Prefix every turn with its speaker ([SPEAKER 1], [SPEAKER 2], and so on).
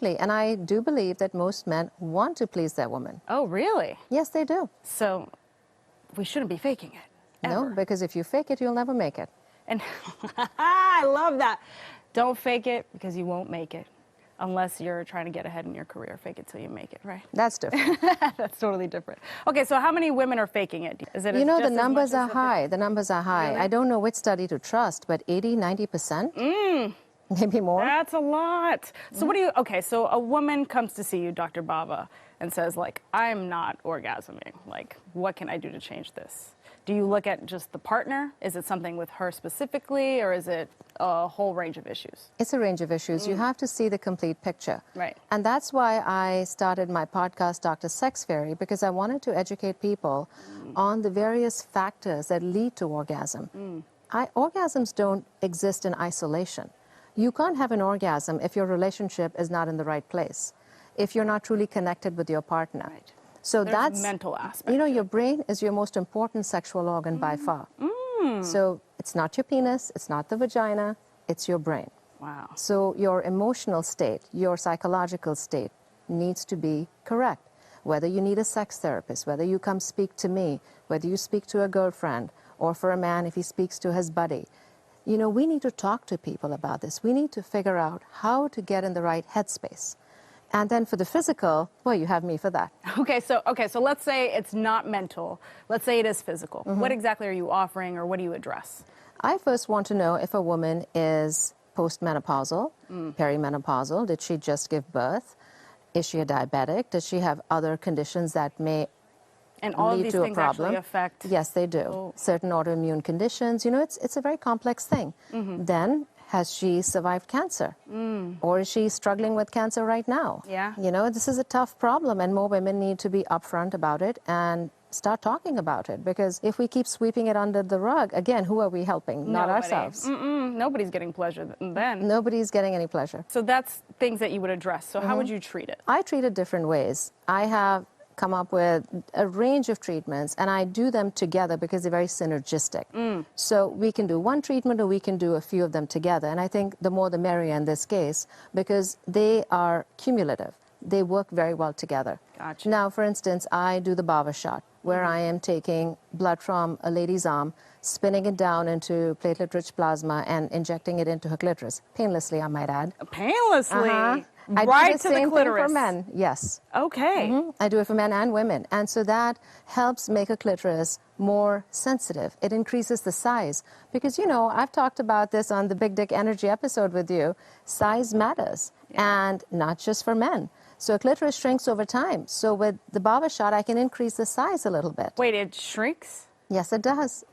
[SPEAKER 1] And I do believe that most men want to please their woman.
[SPEAKER 2] Oh, really?
[SPEAKER 1] Yes, they do.
[SPEAKER 2] So we shouldn't be faking it.
[SPEAKER 1] No,
[SPEAKER 2] Ever.
[SPEAKER 1] because if you fake it, you'll never make it.
[SPEAKER 2] And I love that. Don't fake it because you won't make it. Unless you're trying to get ahead in your career. Fake it till you make it, right?
[SPEAKER 1] That's different.
[SPEAKER 2] That's totally different. Okay, so how many women are faking it? Is it
[SPEAKER 1] You know,
[SPEAKER 2] just
[SPEAKER 1] the
[SPEAKER 2] as
[SPEAKER 1] numbers
[SPEAKER 2] much
[SPEAKER 1] are
[SPEAKER 2] as
[SPEAKER 1] high. The numbers are high.
[SPEAKER 2] Really?
[SPEAKER 1] I don't know which study to trust, but 80, 90%? Maybe more.
[SPEAKER 2] That's a lot. So what do you, okay, so a woman comes to see you, Dr. Bawa, and says, like, I'm not orgasming. Like, what can I do to change this? Do you look at just the partner? Is it something with her specifically, or is it a whole range of issues?
[SPEAKER 1] It's a range of issues. You have to see the complete picture.
[SPEAKER 2] Right.
[SPEAKER 1] And that's why I started my podcast, Dr. Sex Fairy, because I wanted to educate people on the various factors that lead to orgasm. Orgasms don't exist in isolation. You can't have an orgasm if your relationship is not in the right place, if you're not truly connected with your partner.
[SPEAKER 2] Right.
[SPEAKER 1] So
[SPEAKER 2] There's
[SPEAKER 1] that's
[SPEAKER 2] mental aspect.
[SPEAKER 1] You know, your brain is your most important sexual organ by far. So it's not your penis, it's not the vagina, it's your brain.
[SPEAKER 2] Wow.
[SPEAKER 1] So your emotional state, your psychological state needs to be correct. Whether you need a sex therapist, whether you come speak to me, whether you speak to a girlfriend, or for a man if he speaks to his buddy. You know, we need to talk to people about this. We need to figure out how to get in the right headspace. And then for the physical, well, you have me for that.
[SPEAKER 2] Okay, so let's say it's not mental. Let's say it is physical. What exactly are you offering, or what do you address?
[SPEAKER 1] I first want to know if a woman is postmenopausal, perimenopausal. Did she just give birth? Is she a diabetic? Does she have other conditions that may
[SPEAKER 2] And all of
[SPEAKER 1] lead
[SPEAKER 2] these
[SPEAKER 1] to a
[SPEAKER 2] things
[SPEAKER 1] problem?
[SPEAKER 2] actually affect...
[SPEAKER 1] Yes, they do. Certain autoimmune conditions. You know, it's a very complex thing. Then, has she survived cancer? Or is she struggling with cancer right now?
[SPEAKER 2] Yeah.
[SPEAKER 1] You know, this is a tough problem, and more women need to be upfront about it and start talking about it. Because if we keep sweeping it under the rug, again, who are we helping? Not
[SPEAKER 2] Nobody.
[SPEAKER 1] ourselves.
[SPEAKER 2] Nobody's getting pleasure then.
[SPEAKER 1] Nobody's getting any pleasure.
[SPEAKER 2] So that's things that you would address. So how would you treat it?
[SPEAKER 1] I treat it different ways. I have come up with a range of treatments, and I do them together because they're very synergistic. So we can do one treatment, or we can do a few of them together. And I think the more the merrier in this case, because they are cumulative. They work very well together.
[SPEAKER 2] Gotcha.
[SPEAKER 1] Now, for instance, I do the Bawa shot, where I am taking blood from a lady's arm, spinning it down into platelet-rich plasma, and injecting it into her clitoris, painlessly, I might add.
[SPEAKER 2] Painlessly?
[SPEAKER 1] I
[SPEAKER 2] Right
[SPEAKER 1] do the
[SPEAKER 2] to the
[SPEAKER 1] same
[SPEAKER 2] clitoris?
[SPEAKER 1] thing for men, yes.
[SPEAKER 2] Okay.
[SPEAKER 1] I do it for men and women. And so that helps make a clitoris more sensitive. It increases the size. Because, you know, I've talked about this on the Big Dick Energy episode with you. Size matters, and not just for men. So a clitoris shrinks over time. So with the Bawa shot, I can increase the size a little bit.
[SPEAKER 2] Wait, it shrinks?
[SPEAKER 1] Yes, it does.